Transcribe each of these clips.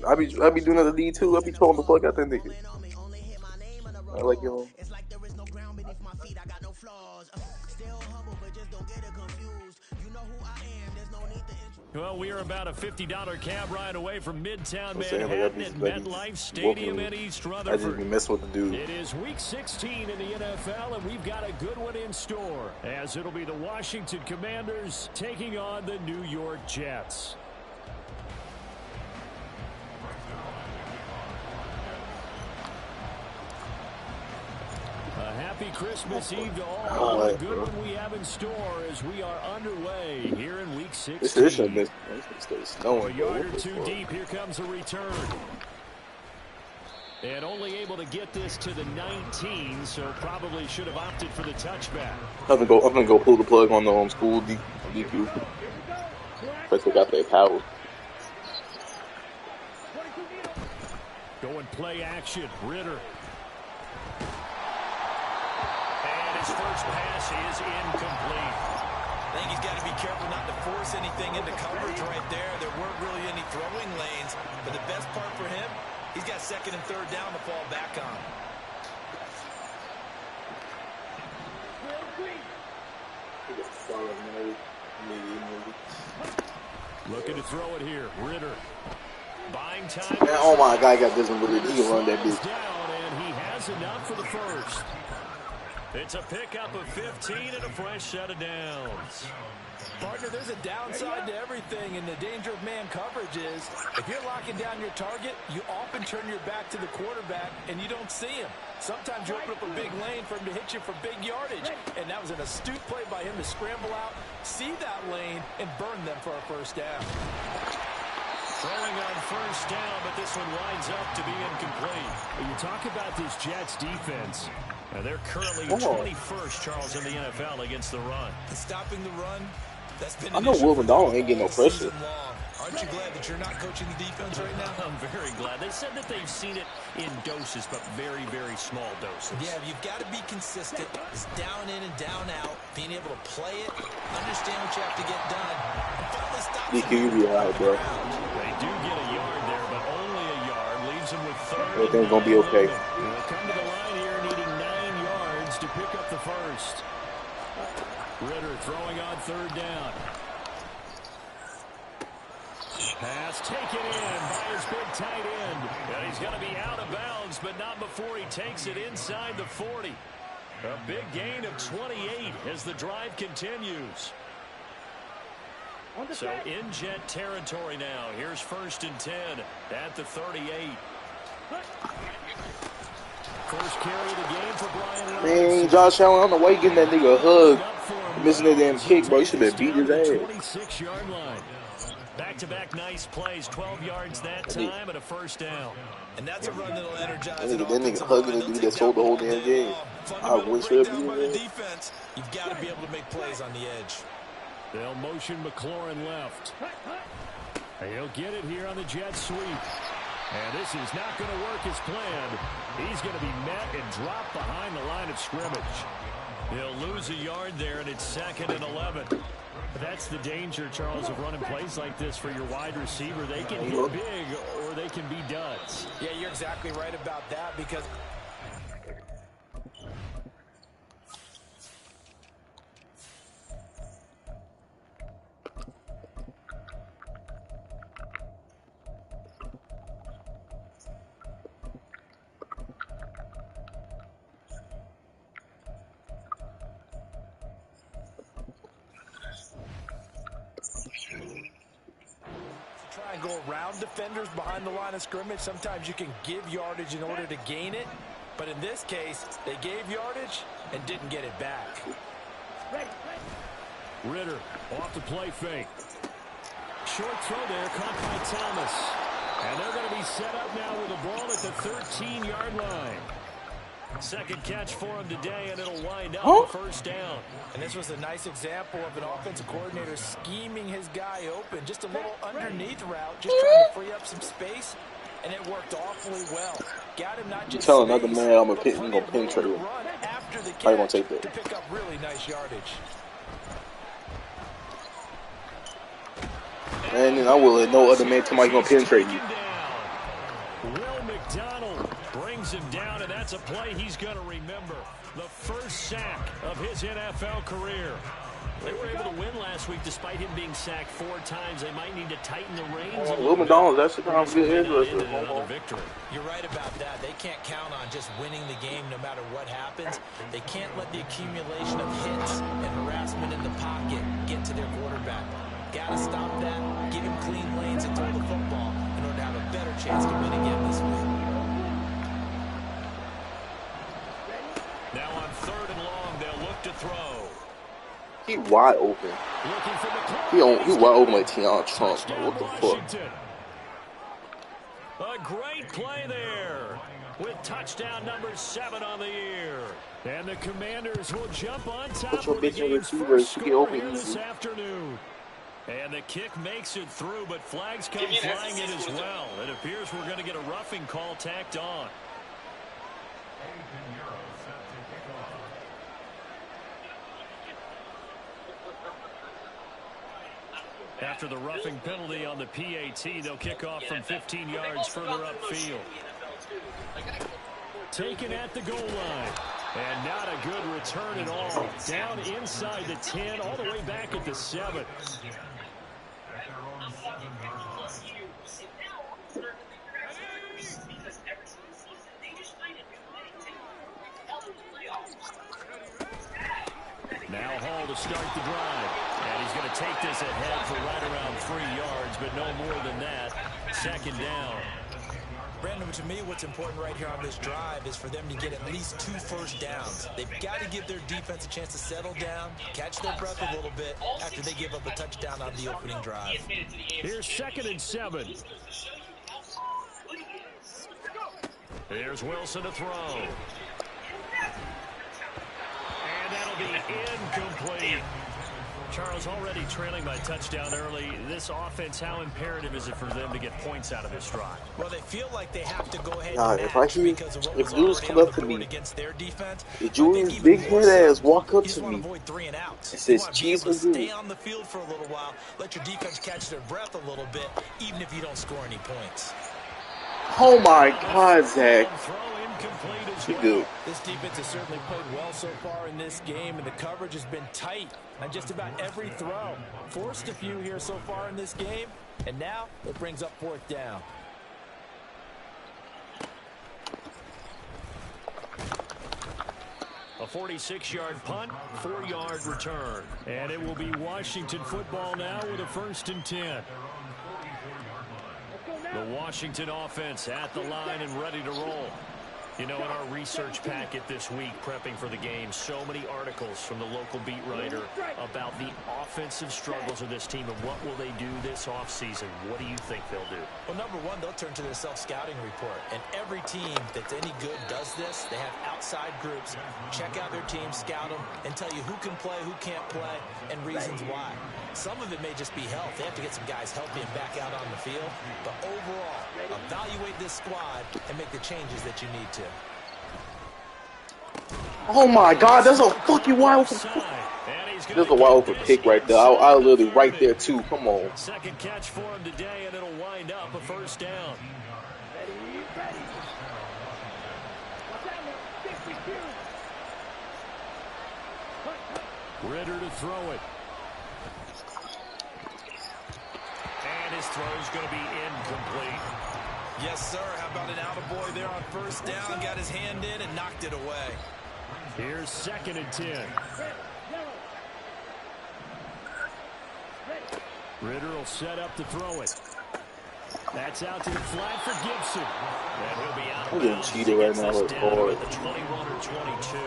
I be doing that to D too. I be trolling the fuck out that nigga. I like him. Well, we are about a $50 cab ride away from Midtown Manhattan at MetLife Stadium in East Rutherford. I just be messing with the dude. It is Week 16 in the NFL, and we've got a good one in store, as it'll be the Washington Commanders taking on the New York Jets. A happy Christmas Eve to all. A good one we have in store as we are underway here in Week 16. This is snowing. A yard or two deep. Here comes a return. And only able to get this to the 19, so probably should have opted for the touchback. I'm gonna go pull the plug on the school DQ. First they got their power. Going play action. Ritter. His first pass is incomplete. I think he's got to be careful not to force anything into coverage right there. There weren't really any throwing lanes, but the best part for him, he's got second and third down to fall back on. Looking to throw it here. Ritter. Buying time. Man, oh my God, got this one really. He can run that bitch. Down, and he has enough for the first. It's a pickup of 15 and a fresh set of downs. Partner, there's a downside to everything, and the danger of man coverage is if you're locking down your target, you often turn your back to the quarterback, and you don't see him. Sometimes you open up a big lane for him to hit you for big yardage, and that was an astute play by him to scramble out, see that lane, and burn them for a first down. Throwing on first down, but this one winds up to be incomplete. When you talk about this Jets defense, they're currently 21st, Charles, in the NFL against the run. And stopping the run, that's been I know Will McDonald ain't getting no pressure. Aren't you glad that you're not coaching the defense right now? I'm very glad. They said that they've seen it in doses, but very, very small doses. Yeah, you've got to be consistent. It's down in and down out. Being able to play it, understand what you have to get done, and finally stop it. DQ, you be all right, bro. They do get a yard there, but only a yard. Leaves them with third. Everything's going to be okay. They'll come to the line here needing 9 yards to pick up the first. Ritter throwing on third down. Pass taken in by his big tight end. And he's going to be out of bounds, but not before he takes it inside the 40. A big gain of 28 as the drive continues. So in Jet territory now. Here's 1st and 10 at the 38. First carry of the game for Brian Robinson. Man, Josh Allen, I don't know why you getting that nigga a hug. Missing that damn kick, bro. You should have been beat his ass. 26-yard line. Back-to-back nice plays, 12 yards that time and a first down. And that's a run that'll energize that nigga hugging the dude that sold the whole damn game. I wish for defense. You've got to be able to make plays on the edge. They'll motion McLaurin left. He'll get it here on the jet sweep. And this is not going to work as planned. He's going to be met and dropped behind the line of scrimmage. He'll lose a yard there, and it's 2nd and 11. That's the danger, Charles, of running plays like this for your wide receiver. They can hit big or they can be duds. Yeah, you're exactly right about that because go around defenders behind the line of scrimmage. Sometimes you can give yardage in order to gain it. But in this case, they gave yardage and didn't get it back. Ritter off the play fake. Short throw there, caught by Thomas. And they're going to be set up now with the ball at the 13-yard line. Second catch for him today, and it'll wind up a first down. And this was a nice example of an offensive coordinator scheming his guy open. Just a little underneath route, just trying to free up some space, and it worked awfully well. Got him not just tell another man I'm going to penetrate him. How you going to take that? To pick up really nice yardage. And then I will let no other man tell me he's going to penetrate you. Will McDonald brings him down, and that's a play he's going to remember. The first sack of his NFL career. They were able to win last week despite him being sacked 4 times. They might need to tighten the reins. Will McDonald, that's the kind of good edge rusher. You're right about that. They can't count on just winning the game no matter what happens. They can't let the accumulation of hits and harassment in the pocket get to their quarterback. Got to stop that, give him clean lanes and throw the football in order to have a better chance to win again this week. Now on 3rd and long, they'll look to throw. He wide open. He wide open like Tiana Trump. What the fuck? A great play there with touchdown number 7 on the year. And the Commanders will jump on top of the game's first score here this afternoon. And the kick makes it through, but flags come flying in as well. It appears we're going to get a roughing call tacked on. After the roughing penalty on the PAT, they'll kick off from 15 yards further upfield. Taken at the goal line. And not a good return at all. Down inside the 10, all the way back at the 7. Now Hall to start the drive. And he's going to take this ahead for right around 3 yards, but no more than that. 2nd down. Brandon, to me, what's important right here on this drive is for them to get at least 2 first downs. They've got to give their defense a chance to settle down, catch their breath a little bit after they give up a touchdown on the opening drive. Here's 2nd and 7. Here's Wilson to throw. And that'll be incomplete. Charles, already trailing by touchdown early. This offense, how imperative is it for them to get points out of this drive? Well, they feel like they have to go ahead and match because of what was already on the board against their defense. If Julian's big head ass walk up to me avoid 3 and outs. and says, "Cheese and stay on the field for a little while, let your defense catch their breath a little bit, even if you don't score any points." Oh my God, Zach. He good. This defense has certainly played well so far in this game, and the coverage has been tight on just about every throw. Forced a few here so far in this game, and now it brings up 4th down. A 46-yard punt, 4-yard return. And it will be Washington football now with a 1st and 10. The Washington offense at the line and ready to roll. You know, in our research packet this week, prepping for the game, so many articles from the local beat writer about the offensive struggles of this team and what will they do this offseason. What do you think they'll do? Well, number one, they'll turn to their self-scouting report. And every team that's any good does this. They have outside groups. Check out their team, scout them, and tell you who can play, who can't play, and reasons why. Some of it may just be health. They have to get some guys healthy and back out on the field. But overall, evaluate this squad and make the changes that you need to. Oh my God, that's a fucking wide open. There's a wide open pick right there. I literally right there too. Come on. 2nd catch for him today, and it'll wind up a 1st down. Ritter to throw it. And his throw's going to be incomplete. Yes, sir. How about an attaboy there on 1st down? Got his hand in and knocked it away. Here's 2nd and 10. Ritter will set up to throw it. That's out to the flat for Gibson. And he'll be out of bounds. Cheated right now. At the 21 or 22.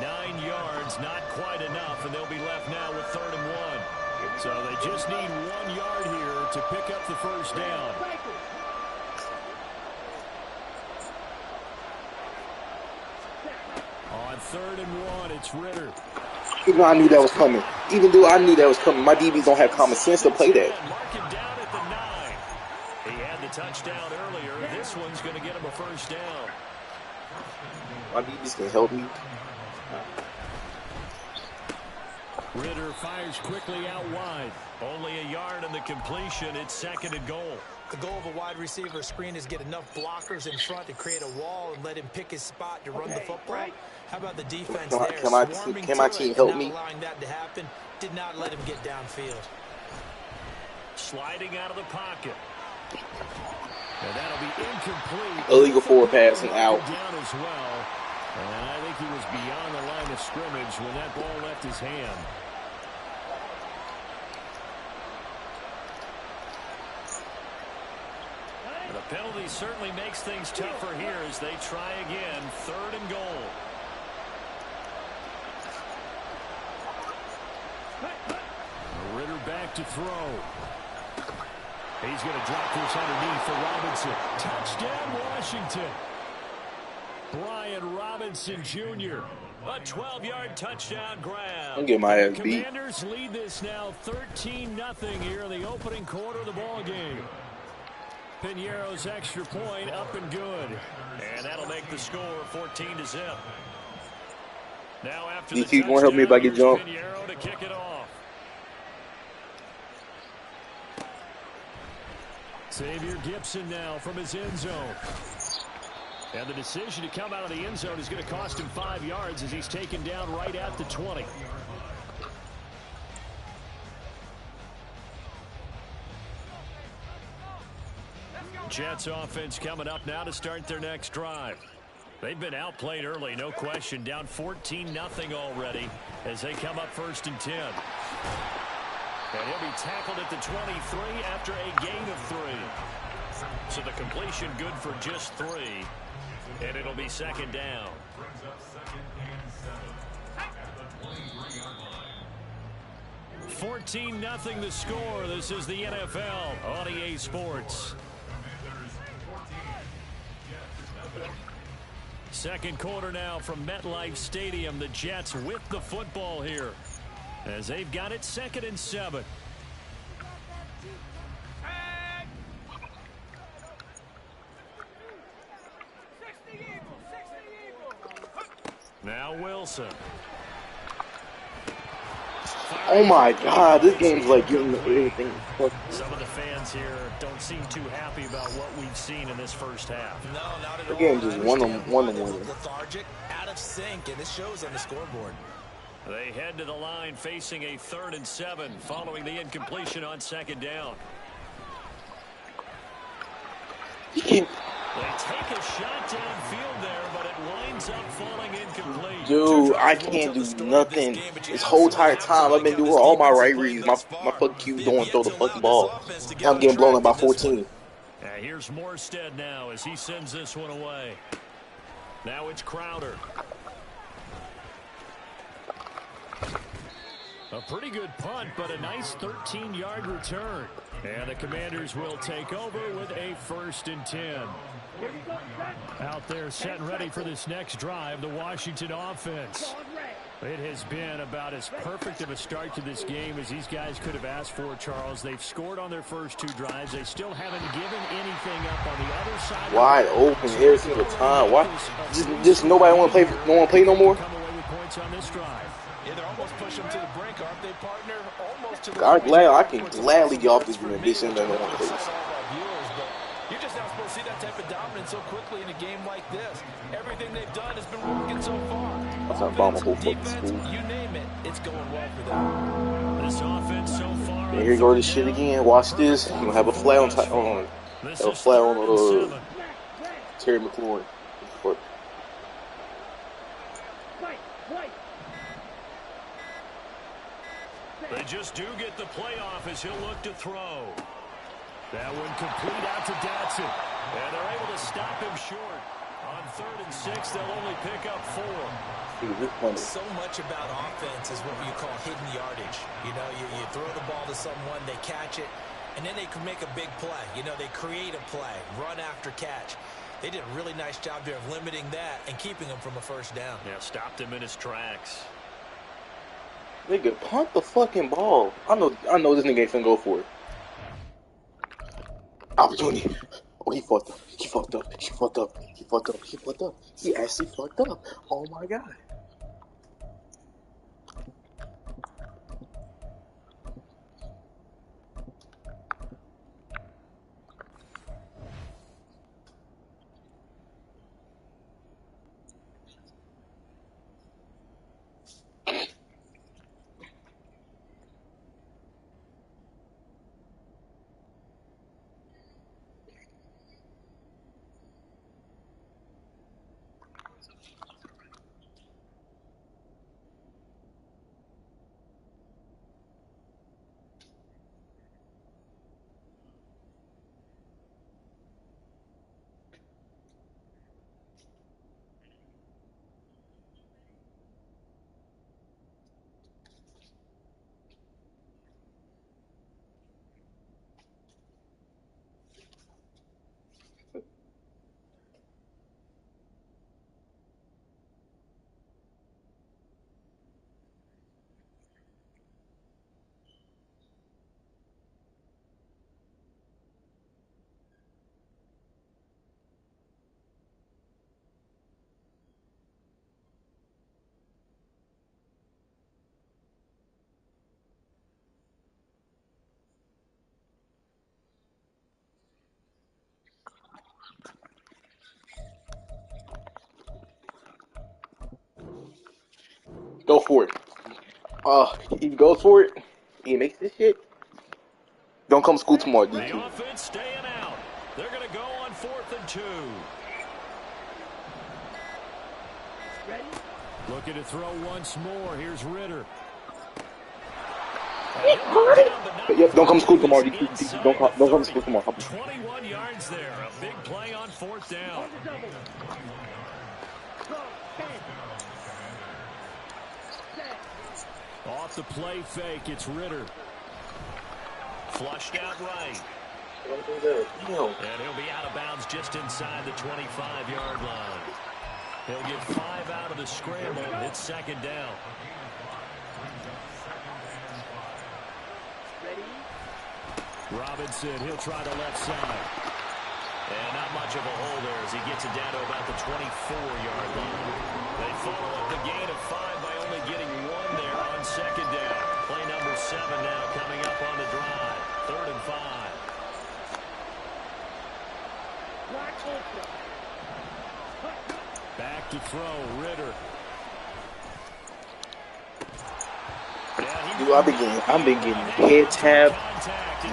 9 yards, not quite enough, and they'll be left now with 3rd and 1. So they just need 1 yard here to pick up the 1st down. On 3rd and 1, it's Ritter. Even though I knew that was coming. Even though I knew that was coming, my DBs don't have common sense to play that. Mark him down at the 9. He had the touchdown earlier. This one's going to get him a 1st down. My DBs can help me. Ritter fires quickly out wide. Only a yard on the completion. It's 2nd and goal. The goal of a wide receiver screen is get enough blockers in front to create a wall and let him pick his spot to run the football. How about the defense there? Can my team help me? Allowing that to happen, did not let him get downfield. Sliding out of the pocket. And that'll be incomplete. Illegal forward passing out. Down as well. And I think he was beyond the line of scrimmage when that ball left his hand. And the penalty certainly makes things tougher here as they try again. 3rd and goal. Ritter back to throw. He's going to drop this underneath for Robinson. Touchdown, Washington. Brian Robinson Jr. A 12-yard touchdown grab. I'll get my ass beat. Commanders lead this now 13-0 here in the opening quarter of the ball game. Piñeiro's extra point up and good. And that'll make the score 14-0. Now after DT, you want to help me if I get jumped? Piñeiro to kick it off. Xavier Gibson now from his end zone. And the decision to come out of the end zone is going to cost him 5 yards as he's taken down right at the 20. Jets offense coming up now to start their next drive. They've been outplayed early, no question. Down 14-0 already as they come up 1st and 10. And he'll be tackled at the 23 after a gain of 3. So the completion good for just 3. And it'll be 2nd down. $14-0 the score. This is the NFL on EA Sports. 2nd quarter now from MetLife Stadium. The Jets with the football here as they've got it 2nd and 7. Now Wilson. Oh my God, this game's like giving me everything. Some of the fans here don't seem too happy about what we've seen in this first half. No, not at The all. game just one on one. Lethargic, out of sync, and this shows on the scoreboard. They head to the line facing a 3rd and 7 following the incompletion on 2nd down. He can't. They take a shot downfield there, but it winds up falling incomplete. Dude, I can't do nothing. This whole entire time I've been doing all my right reads. My fucking Q don't throw the fucking ball. Now I'm getting blown up by 14. Here's Morstead now as he sends this one away. Now it's Crowder. A pretty good punt, but a nice 13-yard return. And the Commanders will take over with a 1st and 10. Out there set and ready for this next drive, the Washington offense. It has been about as perfect of a start to this game as these guys could have asked for, Charles. They've scored on their first 2 drives. They still haven't given anything up on the other side. Wide open every single time. Why? Just nobody want to play. No one play no more. Come away with points on this drive. Yeah, they're almost pushing them to the brink, aren't they, partner? Almost to the I can gladly get off this game. This ain't no one plays. You're just not supposed to see that type of dominance so quickly in a game like this. Everything they've done has been working so far. That's not bomb a whole fucking Defense, school. you name it, it's going well for them. This offense so far. And here you go this shit again. Watch this. You gonna have a flag on top. This A is flag 3rd and on 7. Terry McLaurin. They just do get the playoff as he'll look to throw. That one complete out to Dotson. And they're able to stop him short. On 3rd and 6, they'll only pick up 4. So much about offense is what you call hidden yardage. You know, you throw the ball to someone, they catch it, and then they can make a big play. You know, they create a play, run after catch. They did a really nice job there of limiting that and keeping him from a 1st down. Yeah, stopped him in his tracks. Nigga, punt the fucking ball. I know this nigga ain't finna go for it. Opportunity. Oh, he fucked up. He fucked up. He fucked up. He fucked up. He fucked up. He actually fucked up. Oh my God. Go for it. He goes for it. He makes this shit. Don't come to school tomorrow, The DQ. offense staying out. They're going to go on 4th and 2. Looking to throw once more. Here's Ritter. Yep, don't come to school tomorrow, DQ. Don't come to school tomorrow. 21 yards there. A big play on 4th down. Off the play fake, it's Ritter. Flushed out right. And he'll be out of bounds just inside the 25-yard line. He'll get 5 out of the scramble. It's 2nd down. Robinson, he'll try the left side. And not much of a hole there as he gets it down to about the 24-yard line. They follow up the gain of 5 by only getting 1 there on 2nd down. Play number 7 now coming up on the drive. 3rd and 5. Back to throw, Ritter. Dude, I've been getting head tab.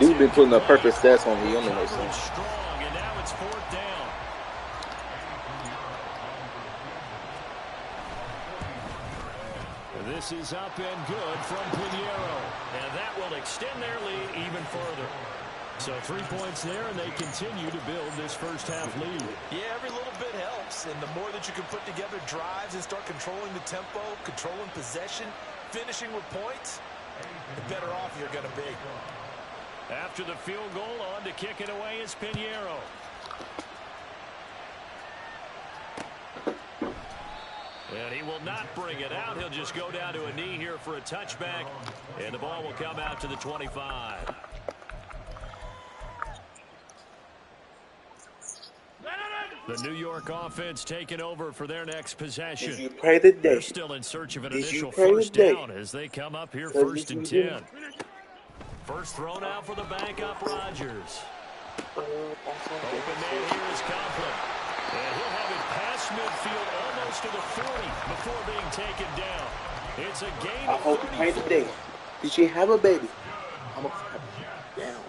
Dude been putting up perfect stats on me. I'm in those things. Strong, and now it's 4th down. This is up and good from Pinheiro, and that will extend their lead even further. So 3 points there, and they continue to build this first half lead. Yeah, every little bit helps, and the more that you can put together drives and start controlling the tempo, controlling possession, finishing with points, the better off you're going to be. After the field goal, on to kick it away is Pinheiro. And he will not bring it out. He'll just go down to a knee here for a touchback, and the ball will come out to the 25. The New York offense taking over for their next possession. Did you pray today? They're still in search of an initial pray first today? down as they come up here 1st and 10. First thrown out for the backup Rodgers. Open man here is Conklin. And he'll have it past midfield almost to the 40 before being taken down. It's a gain I of hope you pray 34. today. Did she have a baby? I'm a down.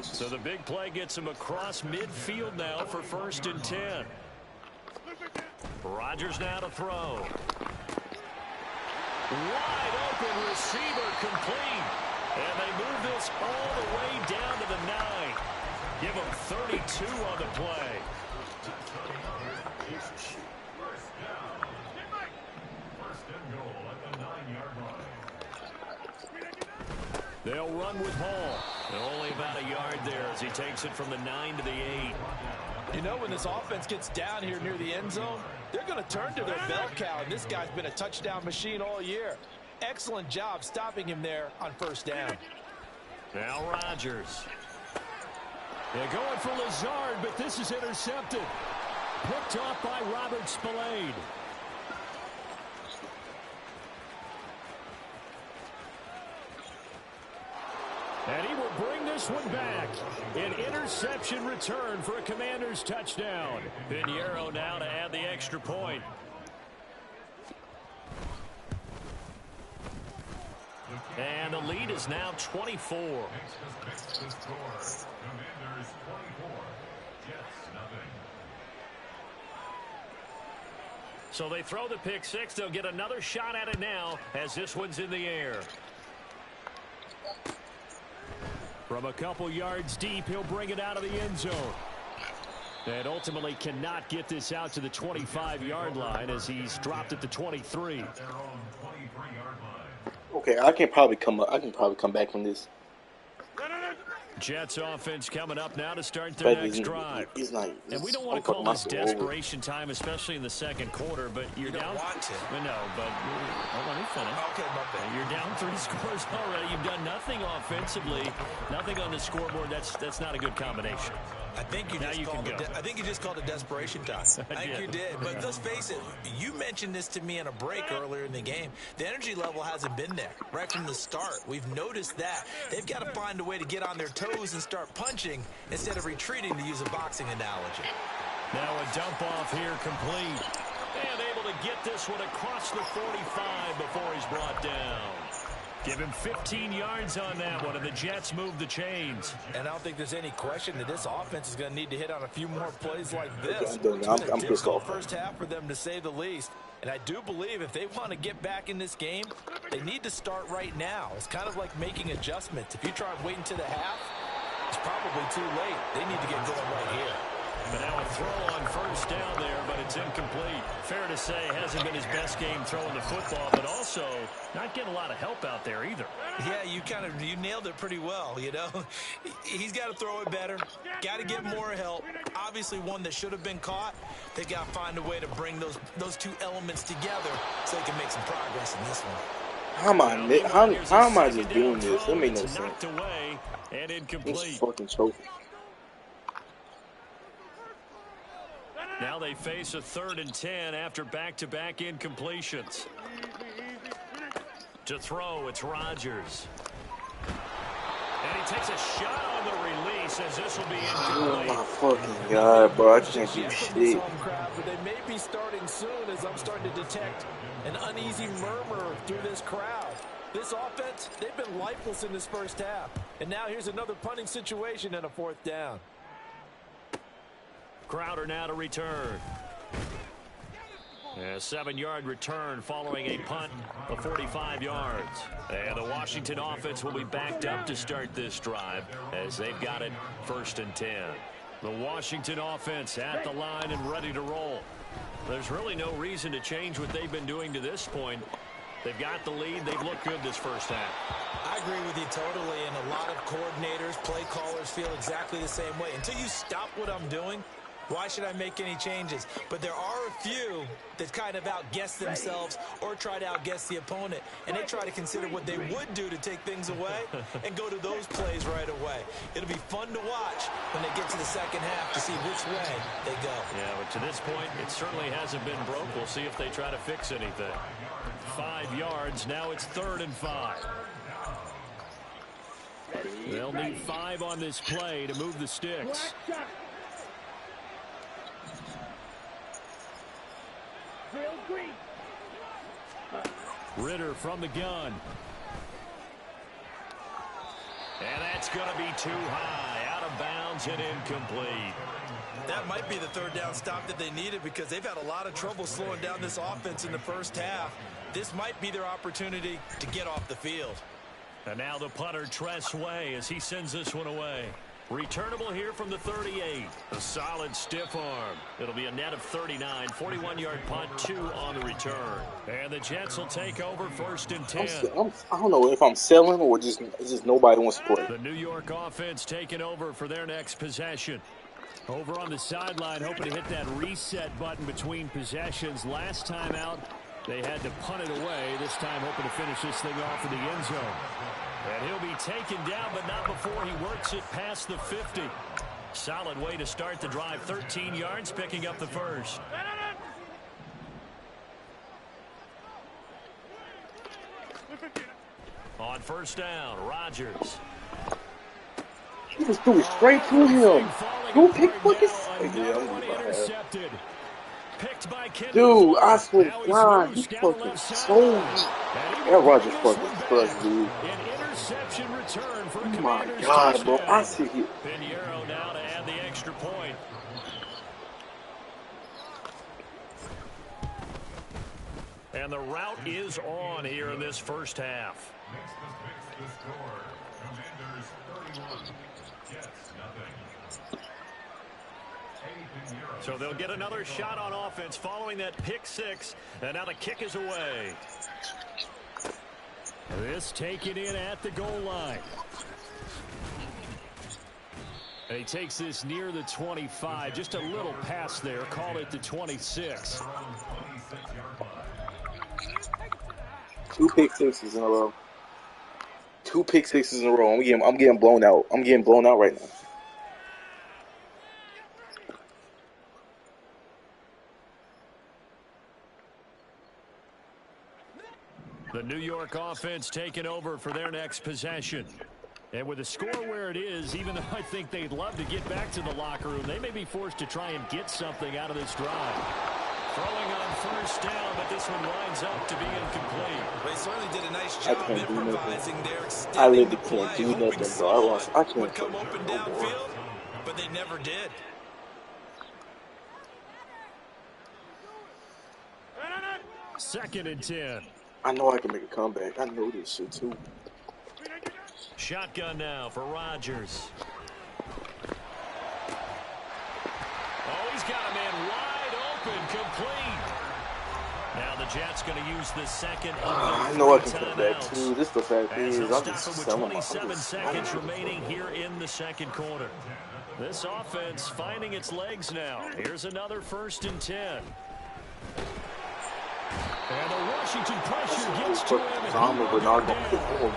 So the big play gets him across midfield now for 1st and 10. Rodgers now to throw. Wide open receiver complete. And they move this all the way down to the 9. Give him 32 on the play. They'll run with Hall. And only about a yard there as he takes it from the 9 to the 8. You know, when this offense gets down here near the end zone, they're going to turn to their bell cow, and this guy's been a touchdown machine all year. Excellent job stopping him there on 1st down. Now Rodgers. They're going for Lazard, but this is intercepted. Picked off by Robert Spillane. And he will bring this one back. An interception return for a Commanders touchdown. Pinheiro now to add the extra point. And the lead is now 24. So they throw the pick 6. They'll get another shot at it now as this one's in the air. From a couple yards deep, he'll bring it out of the end zone. And ultimately cannot get this out to the 25-yard line as he's dropped at the 23. Okay, I can probably come back from this. Jets offense coming up now to start their next drive. And we don't want to call this desperation time, especially in the second quarter, but you're down. No, but let me finish. Okay, my bad. You're down 3 scores already. You've done nothing offensively, nothing on the scoreboard. That's not a good combination. I think you just called it desperation time. I think you did. But let's face it, you mentioned this to me in a break earlier in the game. The energy level hasn't been there right from the start. We've noticed that. They've got to find a way to get on their toes and start punching instead of retreating, to use a boxing analogy. Now a dump off here complete. And able to get this one across the 45 before he's brought down. Give him 15 yards on that one, and the Jets move the chains. And I don't think there's any question that this offense is going to need to hit on a few more plays like this. Okay, I'm pissed off. First half for them, to say the least. And I do believe if they want to get back in this game, they need to start right now. It's kind of like making adjustments. If you try and wait until the half, it's probably too late. They need to get going right here. But now a throw on first down there, but it's incomplete. Fair to say, hasn't been his best game throwing the football, but also not getting a lot of help out there either. Yeah, you nailed it pretty well, you know. He's got to throw it better, got to get more help. Obviously one that should have been caught. They got to find a way to bring those two elements together so they can make some progress in this one. How am I just doing this? That made no sense. Away and incomplete. It's fucking choking. Now they face a 3rd and 10 after back-to-back incompletions. To throw, it's Rodgers. And he takes a shot on the release as this will be incomplete. Oh my fucking God, bro. I can't do shit. But they may be starting soon, as I'm starting to detect an uneasy murmur through this crowd. This offense, they've been lifeless in this first half. And now here's another punting situation and a 4th down. Crowder now to return. A 7-yard return following a punt of 45 yards. And the Washington offense will be backed up to start this drive as they've got it 1st and 10. The Washington offense at the line and ready to roll. There's really no reason to change what they've been doing to this point. They've got the lead. They've looked good this first half. I agree with you totally, and a lot of coordinators, play callers feel exactly the same way. Until you stop what I'm doing, why should I make any changes? But there are a few that kind of outguess themselves or try to outguess the opponent, and they try to consider what they would do to take things away and go to those plays right away. It'll be fun to watch when they get to the second half to see which way they go. Yeah, but to this point, it certainly hasn't been broke. We'll see if they try to fix anything. 5 yards. Now it's 3rd and 5. They'll need 5 on this play to move the sticks. Ritter from the gun. And that's going to be too high. Out of bounds and incomplete. That might be the 3rd down stop that they needed, because they've had a lot of trouble slowing down this offense in the first half. This might be their opportunity to get off the field. And now the punter, Tress Way, as he sends this one away. Returnable here from the 38. A solid stiff arm. It'll be a net of 39. 41-yard punt, 2 on the return. And the Jets will take over 1st and 10. I don't know if I'm selling or just nobody wants to play. The New York offense taking over for their next possession. Over on the sideline, hoping to hit that reset button between possessions. Last time out, they had to punt it away. This time hoping to finish this thing off in the end zone. And he'll be taken down, but not before he works it past the 50. Solid way to start the drive. 13 yards, picking up the first. On first down, Rodgers. He just threw it straight to him. Who picked fucking? Intercepted. Picked by dude, I swear to God, he fucking sold me. That Rodgers fucking sucks, dude. Interception return for oh my God, bro. I see it. Pinheiro now to add the extra point. And the route is on here in this first half. So they'll get another shot on offense following that pick 6. And now the kick is away. This taken in at the goal line. And he takes this near the 25. Just a little pass there. Call it the 26. 2 pick sixes in a row. 2 pick sixes in a row. I'm getting blown out. I'm getting blown out right now. The New York offense taking over for their next possession. And with the score where it is, even though I think they'd love to get back to the locker room, they may be forced to try and get something out of this drive. Throwing on first down, but this one winds up to be incomplete. They certainly did a nice I job can't do improvising nothing. there, I extending the literally can't play, do hoping nothing, bro. someone I can't would come touch open no more. downfield, but they never did. Second and 10. I know I can make a comeback. I know this shit too. Shotgun now for Rodgers. Oh, he's got a man wide open, complete. Now the Jets going to use the second of I their know I can three come back timeouts. too. This the fact As is, they'll I'm stop just it with selling my. 27 seconds remaining here in the second quarter. This offense finding its legs now. Here's another first and 10. And the Washington pressure gets to him. Drama, but not gonna get home.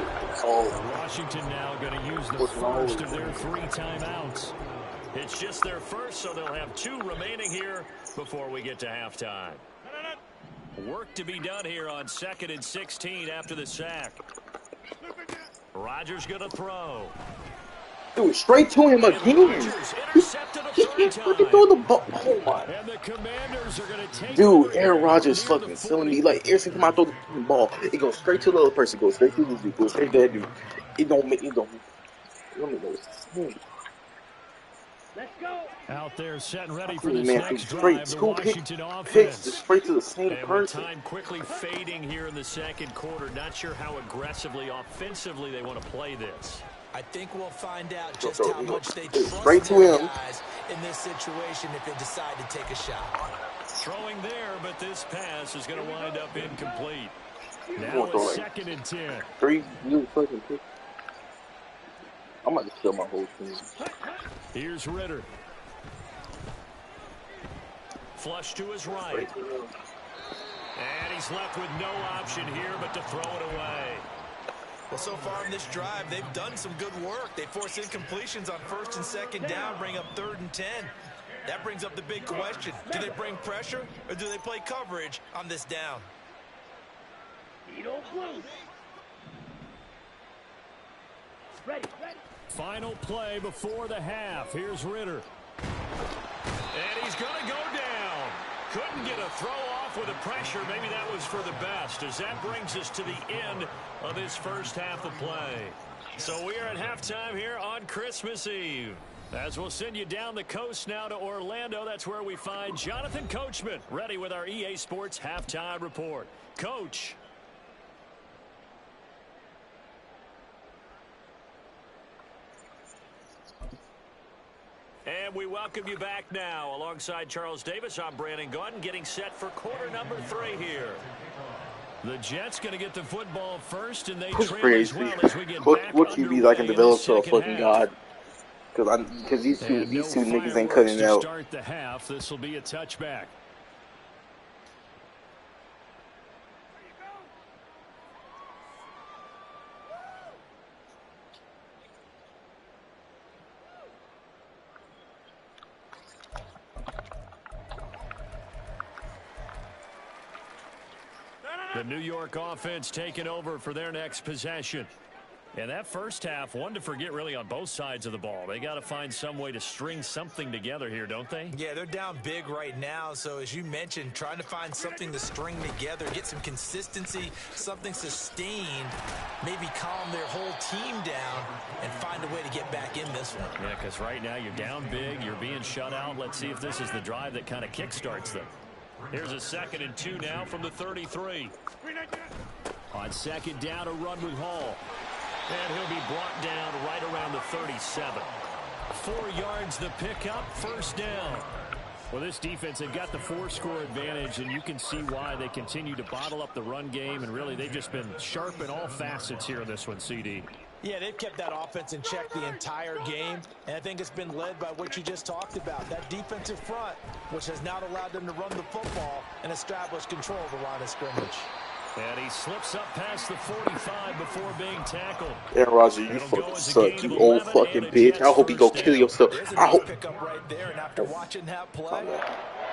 Washington now going to use the first of their three timeouts. It's just their first, so they'll have two remaining here before we get to halftime. Work to be done here on 2nd and 16 after the sack. Rodgers going to throw. Dude, straight to him again. He fucking throw the ball. Oh my. And the Commanders are going to take Dude, Aaron Rodgers fucking selling me. Like, every single time I throw the fucking ball, it goes straight to the other person. It goes straight to this dude. It goes straight to that dude. It don't make no sense. Let's go. Out there setting ready for Dude, this man, next straight drive, the school Washington picks offense. straight to the same And with person. time quickly fading here in the second quarter, not sure how aggressively, offensively they want to play this. I think we'll find out just how much they trust straight to their him. guys in this situation if they decide to take a shot. Throwing there, but this pass is going to wind up incomplete. Now Going it's like 2nd and 10. 3 new fucking picks. I'm about to steal my whole team. Here's Ritter. Flush to his right. And he's left with no option here but to throw it away. Well, so far in this drive, they've done some good work. They force incompletions on 1st and 2nd down, bring up 3rd and 10. That brings up the big question. Do they bring pressure or do they play coverage on this down? Final play before the half. Here's Ritter. And he's going to go down. Couldn't get a throw off with the pressure. Maybe that was for the best, as that brings us to the end of this first half of play. So we are at halftime here on Christmas Eve. As we'll send you down the coast now to Orlando, that's where we find Jonathan Coachman, ready with our EA Sports Halftime Report. Coach. And we welcome you back now. Alongside Charles Davis, I'm Brandon Gunn, getting set for quarter number 3 here. The Jets going to get the football first, and they trail as well as we get back what QBs I can develop to a fucking god? Because these two niggas ain't cutting it out. Start the half. This will be a touchback. The New York offense taking over for their next possession. And that first half, one to forget really on both sides of the ball. They got to find some way to string something together here, don't they? Yeah, they're down big right now. So as you mentioned, trying to find something to string together, get some consistency, something sustained, maybe calm their whole team down and find a way to get back in this one. Yeah, because right now you're down big, you're being shut out. Let's see if this is the drive that kind of kickstarts them. Here's a 2nd and 2 now from the 33. On 2nd down, a run with Hall. And he'll be brought down right around the 37. 4 yards the pickup, first down. Well, this defense, they've got the 4-score advantage, and you can see why they continue to bottle up the run game, and really they've just been sharp in all facets here in this one, CD. Yeah, they've kept that offense in check the entire game, and I think it's been led by what you just talked about, that defensive front, which has not allowed them to run the football and establish control of the line of scrimmage. And he slips up past the 45 before being tackled. Aaron Rodgers, you fucking suck, you old fucking bitch. I hope you go kill yourself. I hope. Pickup right there, and after watching that play,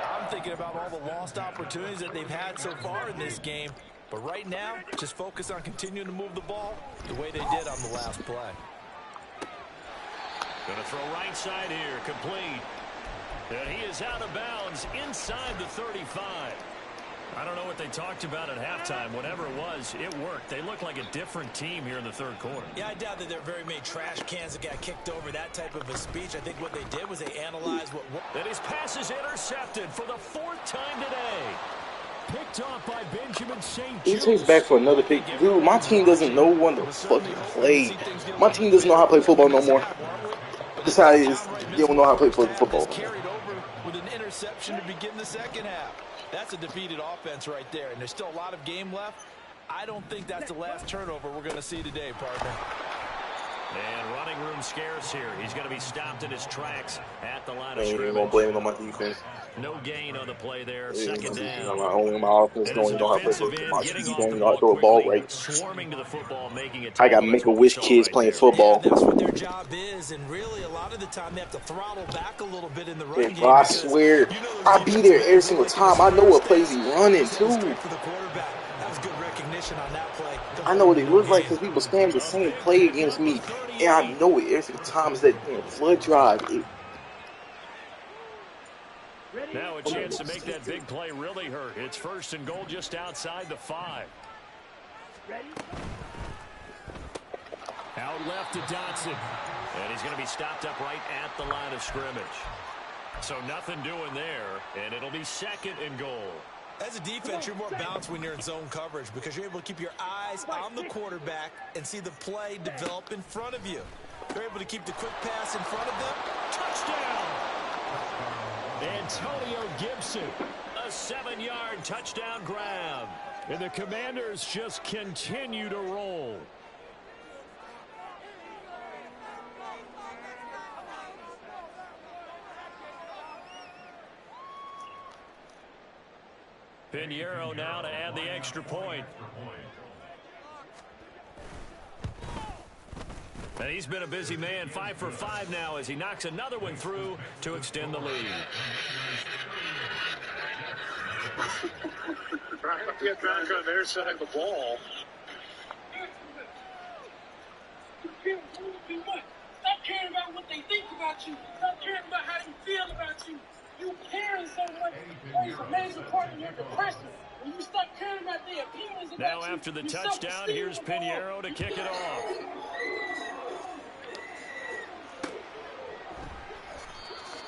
I'm thinking about all the lost opportunities that they've had so far in this game. But right now, just focus on continuing to move the ball the way they did on the last play. Going to throw right side here, complete. And he is out of bounds inside the 35. I don't know what they talked about at halftime. Whatever it was, it worked. They look like a different team here in the third quarter. Yeah, I doubt that there are very many trash cans that got kicked over that type of a speech. I think what they did was they analyzed what... And his pass is intercepted for the 4th time today. Picked off by Benjamin St. He takes back for another pick. Dude, my team doesn't know when to fucking play. My team doesn't know how to play football no more. That's how it is. They don't know how to play football. Carried over with an interception to begin the second half. That's a defeated offense right there, and there's still a lot of game left. I don't think that's the last turnover we're going to see today, partner. And running room scarce here. He's going to be stopped in his tracks at the line of I ain't scrimmage. gonna blame it on my defense. No gain on the play there. Second down. My offense don't even know how to play football. My team don't even know how to throw a ball right. Swarming to the football, making it. I got Make-A-Wish kids playing football. Yeah, that's what their job is, and really a lot of the time they have to throttle back a little bit in the run game. I swear, I be there every single time. I know what plays he running too. I know what it looks like because people spam the same play against me, and I know it every single time. It's that flood drive. Now a chance to make that big play really hurt. It's 1st and goal just outside the 5. Out left to Dotson. And he's going to be stopped up right at the line of scrimmage. So nothing doing there, and it'll be 2nd and goal. As a defense, you're more balanced when you're in zone coverage because you're able to keep your eyes on the quarterback and see the play develop in front of you. You're able to keep the quick pass in front of them. Touchdown! Antonio Gibson. A 7-yard touchdown grab. And the Commanders just continue to roll. Pinheiro now to add the extra point. And he's been a busy man, 5 for 5 now as he knocks another one through to extend the lead. Trying to get back on their side of the ball. Stop caring about what they think about you. Stop caring about how they feel about you. You caring so much plays a major part in your depression. When you stop caring about their opinions about now after the touchdown, here's Pinheiro to kick it off.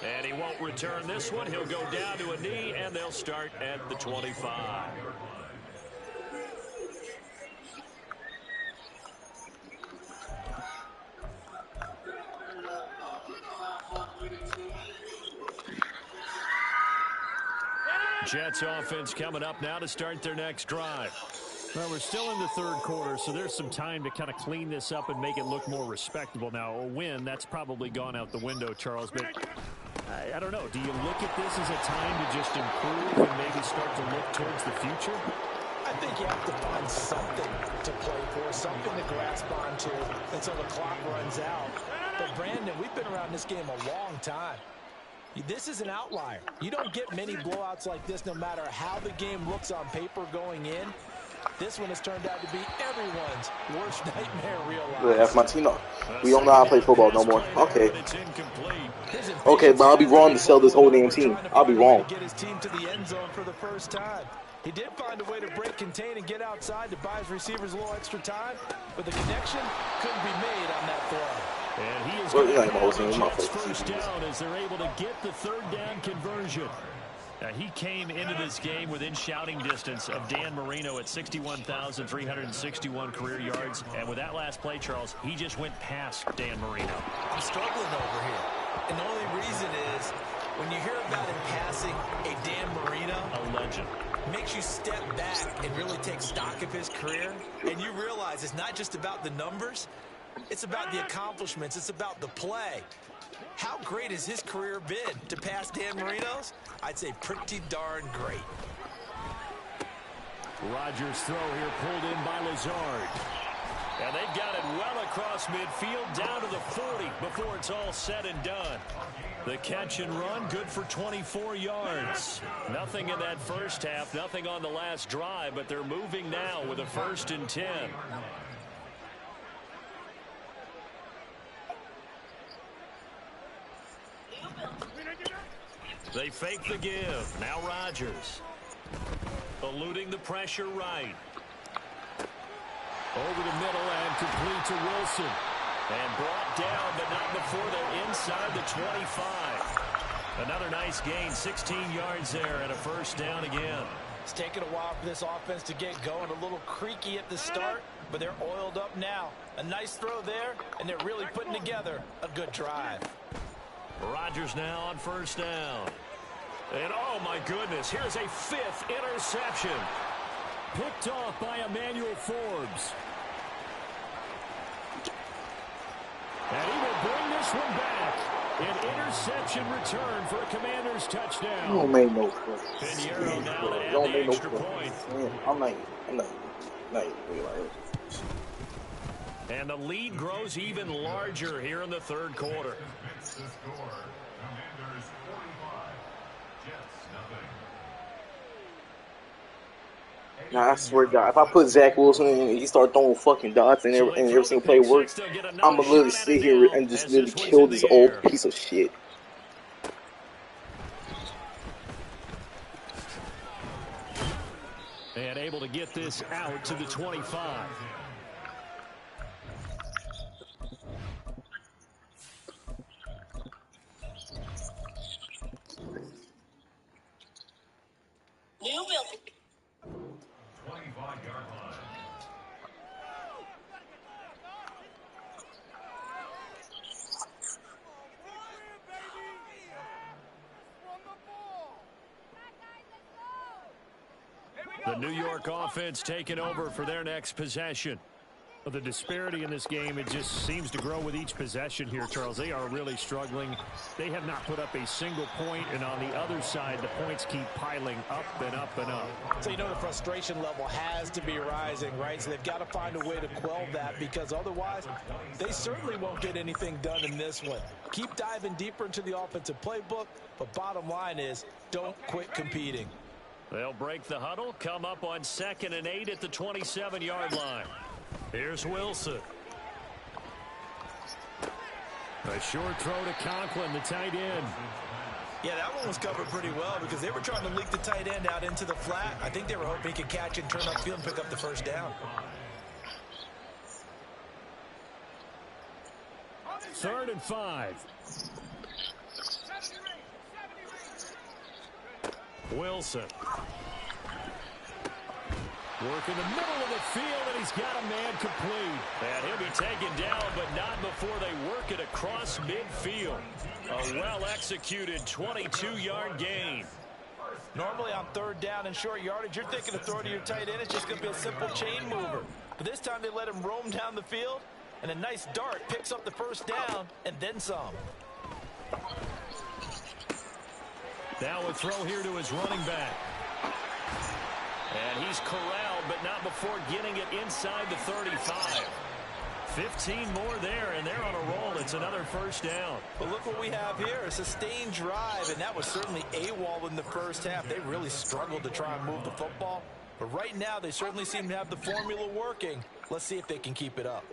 And he won't return this one. He'll go down to a knee, and they'll start at the 25. Jets offense coming up now to start their next drive. Well, we're still in the third quarter, so there's some time to kind of clean this up and make it look more respectable. Now, a win, that's probably gone out the window, Charles, but I don't know. Do you look at this as a time to just improve and maybe start to look towards the future? I think you have to find something to play for, something to grasp onto until the clock runs out. But, Brandon, we've been around this game a long time. This is an outlier. You don't get many blowouts like this no matter how the game looks on paper going in. This one has turned out to be everyone's worst nightmare realized. That's my team. We don't know how to play football no more. Okay. Okay, but I'll be wrong to sell this whole damn team. I'll be wrong. Get his team to the end zone for the first time. He did find a way to break contain and get outside to buy his receivers a little extra time, but the connection couldn't be made on that throw. And he is Well, going yeah, to get first down as they're able to get the 3rd down conversion. Now, he came into this game within shouting distance of Dan Marino at 61,361 career yards. And with that last play, Charles, he just went past Dan Marino. I'm struggling over here. And the only reason is when you hear about him passing a Dan Marino, A legend. makes you step back and really take stock of his career. And you realize it's not just about the numbers. It's about the accomplishments. It's about the play. How great has his career been? To pass Dan Marino's? I'd say pretty darn great. Rodgers' throw here pulled in by Lazard. And they've got it well across midfield down to the 40 before it's all said and done. The catch and run, good for 24 yards. Nothing in that first half, nothing on the last drive, but they're moving now with a 1st and 10. They fake the give. Now Rodgers. Eluding the pressure right. Over the middle and complete to Wilson. And brought down, but not before they're inside the 25. Another nice gain, 16 yards there and a first down again. It's taken a while for this offense to get going. A little creaky at the start, but they're oiled up now. A nice throw there, and they're really putting together a good drive. Rodgers now on first down. And oh my goodness, here's a 5th interception. Picked off by Emmanuel Forbes. And he will bring this one back. An interception return for a Commanders touchdown. Don't make no sense. Pinheiro now to add Don't the make no extra sense. point. Man, I'm not even And the lead grows even larger here in the third quarter. Nah, I swear to God, if I put Zach Wilson in and he start throwing fucking dots and every single play works, I'm gonna literally sit here and just literally kill this old piece of shit. And able to get this out to the 25. New Wilson. 25-yard line. The New York offense taking over for their next possession. The disparity in this game, it just seems to grow with each possession here, Charles. They are really struggling. They have not put up a single point, and on the other side, the points keep piling up and up and up. So, you know, the frustration level has to be rising, right? So they've got to find a way to quell that, because otherwise they certainly won't get anything done in this one. Keep diving deeper into the offensive playbook, but bottom line is don't quit competing. They'll break the huddle, come up on 2nd and 8 at the 27-yard line. Here's Wilson. A short throw to Conklin, the tight end. Yeah, that one was covered pretty well because they were trying to leak the tight end out into the flat. I think they were hoping he could catch it and turn upfield and pick up the first down. 3rd and 5. Wilson. Work in the middle of the field, and he's got a man complete. And he'll be taken down, but not before they work it across midfield. A well-executed 22-yard gain. Normally on 3rd down and short yardage, you're thinking of throw to your tight end. It's just going to be a simple chain mover. But this time they let him roam down the field, and a nice dart picks up the first down and then some. Now a throw here to his running back. And he's corralled, but not before getting it inside the 35. 15 more there, and they're on a roll. It's another first down. But look what we have here, a sustained drive, and that was certainly AWOL in the first half. They really struggled to try and move the football. But right now, they certainly seem to have the formula working. Let's see if they can keep it up.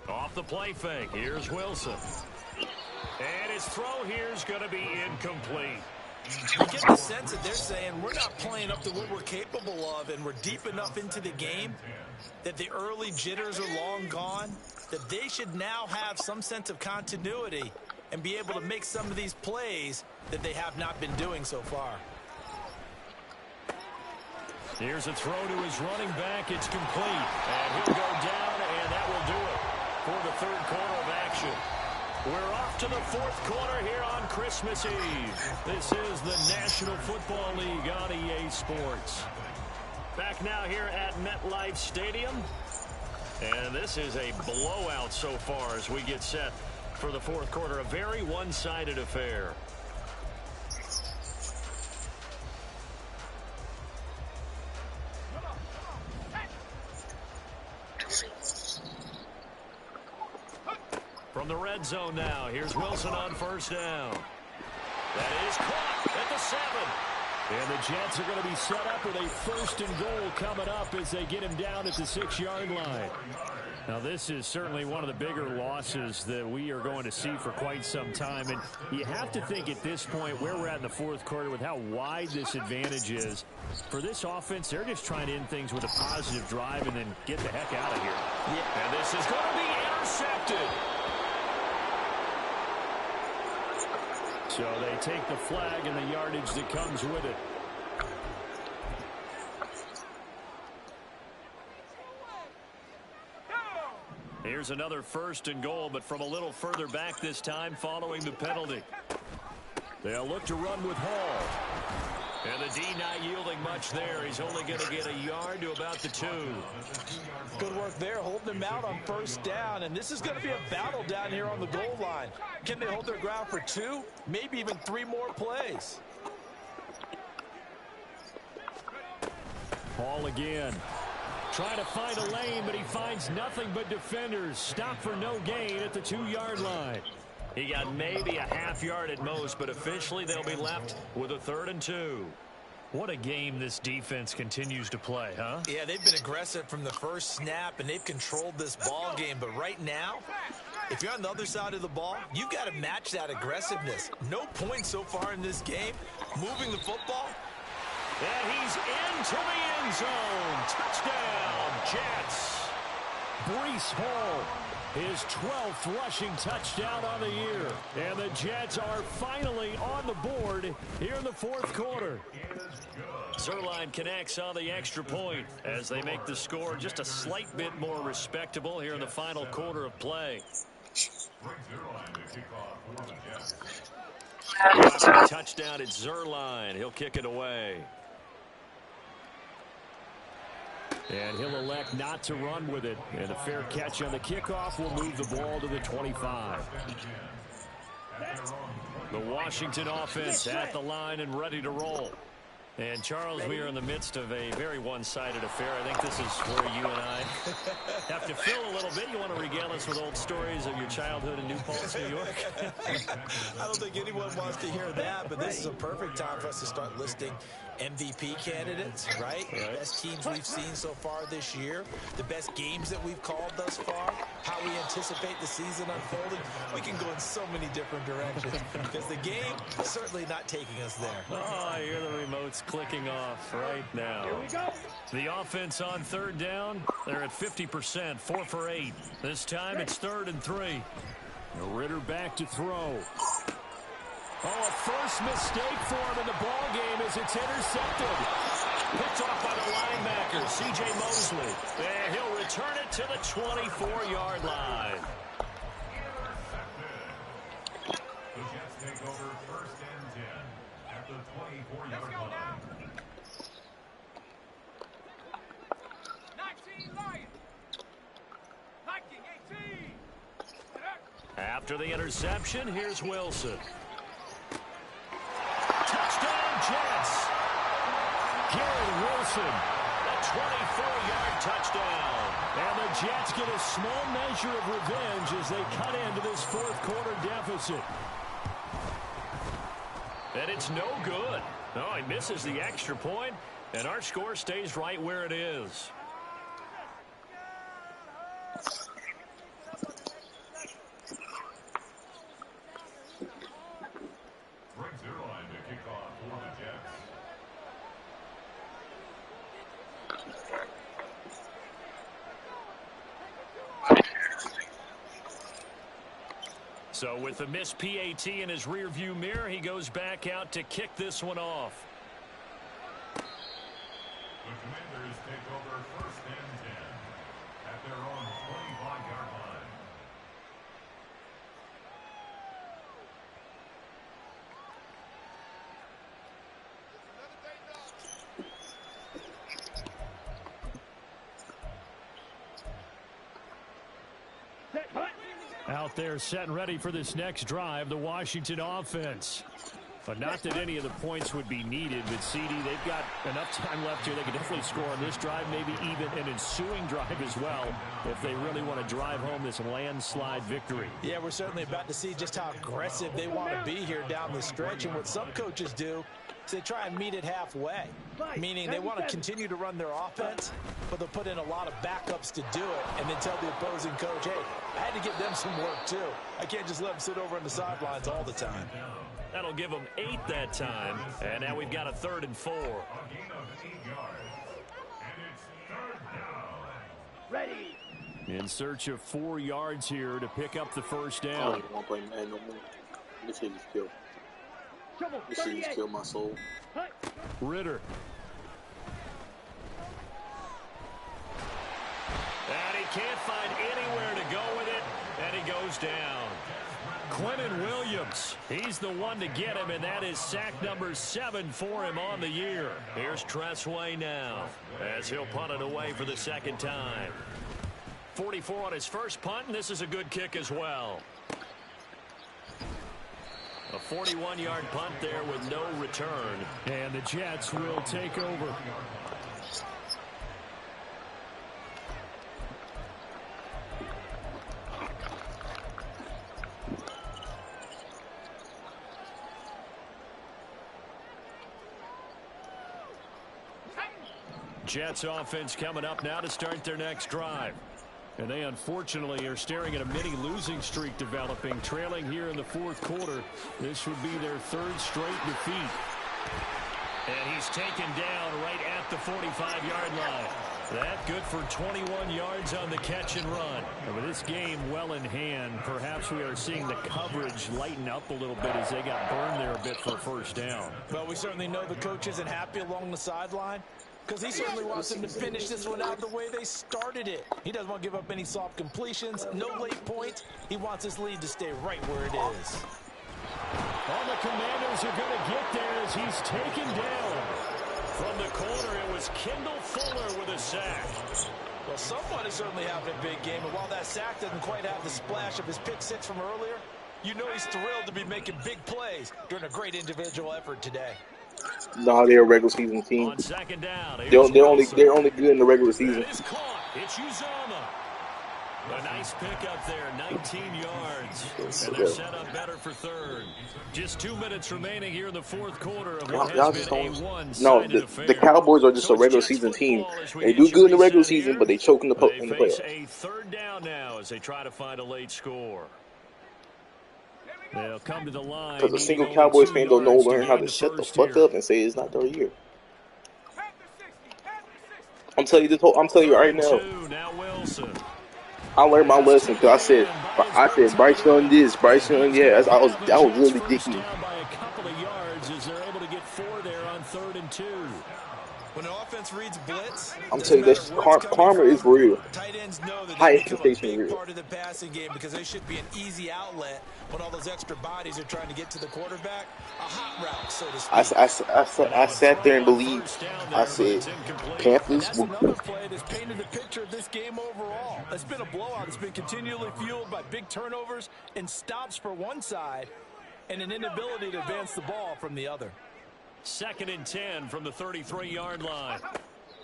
Off the play fake, here's Wilson. And his throw here is going to be incomplete. You get the sense that they're saying we're not playing up to what we're capable of, and we're deep enough into the game that the early jitters are long gone, that they should now have some sense of continuity and be able to make some of these plays that they have not been doing so far. Here's a throw to his running back. It's complete. And he'll go down, and that will do it for the third quarter of action. We're off to the fourth quarter here on Christmas Eve. This is the National Football League on EA Sports. Back now here at MetLife Stadium. And this is a blowout so far as we get set for the fourth quarter. A very one-sided affair. From the red zone now, here's Wilson on first down. That is caught at the 7. And the Jets are going to be set up with a 1st and goal coming up as they get him down at the 6-yard line. Now, this is certainly one of the bigger losses that we are going to see for quite some time. And you have to think at this point where we're at in the 4th quarter with how wide this advantage is. For this offense, they're just trying to end things with a positive drive and then get the heck out of here. Yeah. And this is going to be intercepted. So they take the flag and the yardage that comes with it. Here's another 1st and goal, but from a little further back this time following the penalty. They'll look to run with Hall. And the D not yielding much there. He's only going to get a yard to about the 2. Good work there, holding him out on 1st down. And this is going to be a battle down here on the goal line. Can they hold their ground for 2, maybe even 3 more plays? Hall again. Trying to find a lane, but he finds nothing but defenders. Stop for no gain at the 2-yard line. He got maybe a half yard at most, but officially they'll be left with a 3rd and 2. What a game this defense continues to play, huh? Yeah, they've been aggressive from the first snap, and they've controlled this ball game. But right now, if you're on the other side of the ball, you've got to match that aggressiveness. No points so far in this game. Moving the football. And he's into the end zone. Touchdown, Jets. Breece Hall, his 12th rushing touchdown on the year. And the Jets are finally on the board here in the 4th quarter. Zerline connects on the extra point as they make the score just a slight bit more respectable here in the final quarter of play. Touchdown at Zerline. He'll kick it away. And he'll elect not to run with it. And a fair catch on the kickoff will move the ball to the 25. The Washington offense at the line and ready to roll. And, Charles, we are in the midst of a very one-sided affair. I think this is where you and I have to fill a little bit. You want to regale us with old stories of your childhood in New Paltz, New York? I don't think anyone wants to hear that, but this is a perfect time for us to start listing MVP candidates, right? The best teams we've seen so far this year, the best games that we've called thus far, how we anticipate the season unfolding. We can go in so many different directions because the game is certainly not taking us there. Oh, I hear the remotes clicking off right now. Here we go. The offense on 3rd down, they're at 50%, 4 for 8. This time it's 3rd and 3. Ritter back to throw. Oh, a first mistake for him in the ball game as it's intercepted. Picked off by the linebacker, C.J. Mosley. And he'll return it to the 24-yard line. The Jets take over 1st and 10 at the 24-yard line. 19 Lions. 18. After the interception, here's Wilson. Touchdown, Jets. Garrett Wilson, a 24-yard touchdown. And the Jets get a small measure of revenge as they cut into this 4th quarter deficit. And it's no good. No, he misses the extra point, and our score stays right where it is. So with the missed PAT in his rearview mirror, he goes back out to kick this one off. The Commanders take over 1st and 10 at their own 25-yard line. Out there set and ready for this next drive, the Washington offense. But not that any of the points would be needed, but CD, they've got enough time left here. They can definitely score on this drive, maybe even an ensuing drive as well, if they really want to drive home this landslide victory. Yeah, we're certainly about to see just how aggressive they want to be here down the stretch. And what some coaches do So they try and meet it halfway, meaning they want to continue to run their offense, but they'll put in a lot of backups to do it and then tell the opposing coach, hey, I had to give them some work too. I can't just let them sit over on the sidelines all the time. That'll give them 8 that time. And now we've got a 3rd and 4. A gain of 8 yards. And it's 3rd down. Ready. In search of 4 yards here to pick up the first I down. don't even want to play Madden no more. This shit just killed. This shit just killed my soul. Ritter. And he can't find anywhere to go with it, and he goes down. Quentin Williams. He's the one to get him, and that is sack number 7 for him on the year. Here's Tressway now as he'll punt it away for the second time. 44 on his first punt, and this is a good kick as well. A 41-yard punt there with no return. And the Jets will take over. Jets offense coming up now to start their next drive. And they unfortunately are staring at a mini losing streak developing, trailing here in the 4th quarter. This would be their 3rd straight defeat. And he's taken down right at the 45-yard line. That good for 21 yards on the catch and run. And with this game well in hand, perhaps we are seeing the coverage lighten up a little bit as they got burned there a bit for a first down. Well, we certainly know the coach isn't happy along the sideline, because he certainly wants them to finish this one out the way they started it. He doesn't want to give up any soft completions, no late points. He wants his lead to stay right where it is. All the Commanders are going to get there as he's taken down. From the corner, it was Kendall Fuller with a sack. Well, someone is certainly having a big game, and while that sack doesn't quite have the splash of his pick six from earlier, you know he's thrilled to be making big plays during a great individual effort today. Nah, they're a regular season team. On second down, They're only good in the regular season. That is caught. It's Uzomah. A nice pickup there, 19 yards. And they're set up better for 3rd. Just 2 minutes remaining here in the 4th quarter of what has been a one-sided affair. The Cowboys are just a regular season team. They do good in the regular season, but they choke in the They face playoffs. a 3rd down now as they try to find a late score. They'll come to the line. Because a single Cowboys fan don't know learn how to shut the fuck up and say it's not their year. I'm telling you right now. Now Wilson. I learned my lesson because I said Bryce Young this, Bryce Young that. I was really dicky. Down by a couple of yards as they're able to get 4 there on 3rd and 2. When an offense reads blitz, I'm telling you, this karma is real. tight ends know that High they become a expectation big real. part of the passing game because they should be an easy outlet when all those extra bodies are trying to get to the quarterback. A hot route, so to speak. I sat there and believed. I said, Panthers That's will. another play that's painted the picture of this game overall. It's been a blowout. It's been continually fueled by big turnovers and stops for one side and an inability to advance the ball from the other. 2nd and 10 from the 33-yard line.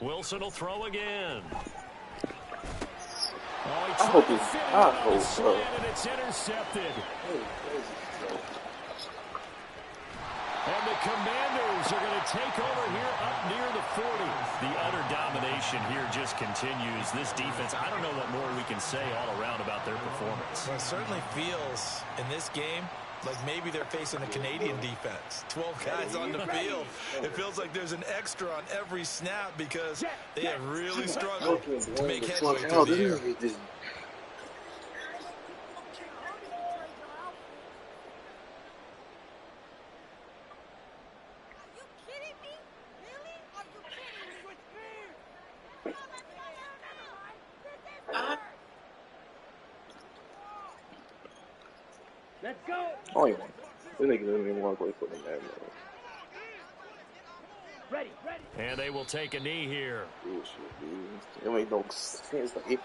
Wilson will throw again. I hope so. And it's intercepted. And the Commanders are going to take over here up near the 40. The utter domination here just continues. This defense, I don't know what more we can say all around about their performance. Well, it certainly feels in this game like maybe they're facing a Canadian defense. 12 guys on the field. It feels like there's an extra on every snap because they have really struggled to make headway through the air. Let's go. Oh, yeah. This nigga doesn't even want to play football, man. Ready. And they will take a knee here. Bullshit, dude. It make no sense. Like,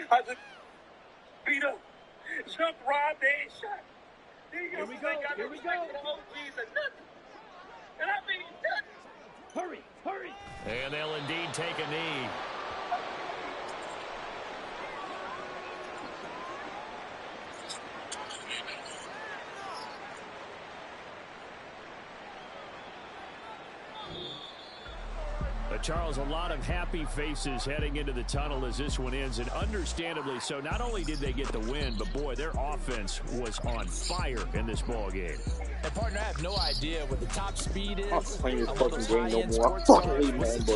I just beat up, jump, robbed, and shot. Here we go. The OGs or nothing. And I think And they'll indeed take a knee. But Charles, a lot of happy faces heading into the tunnel as this one ends, and understandably so. Not only did they get the win, but boy, their offense was on fire in this ball game. And partner, I have no idea what the top speed is. I'm not playing this fucking game no more. I fucking hate Madden, bro.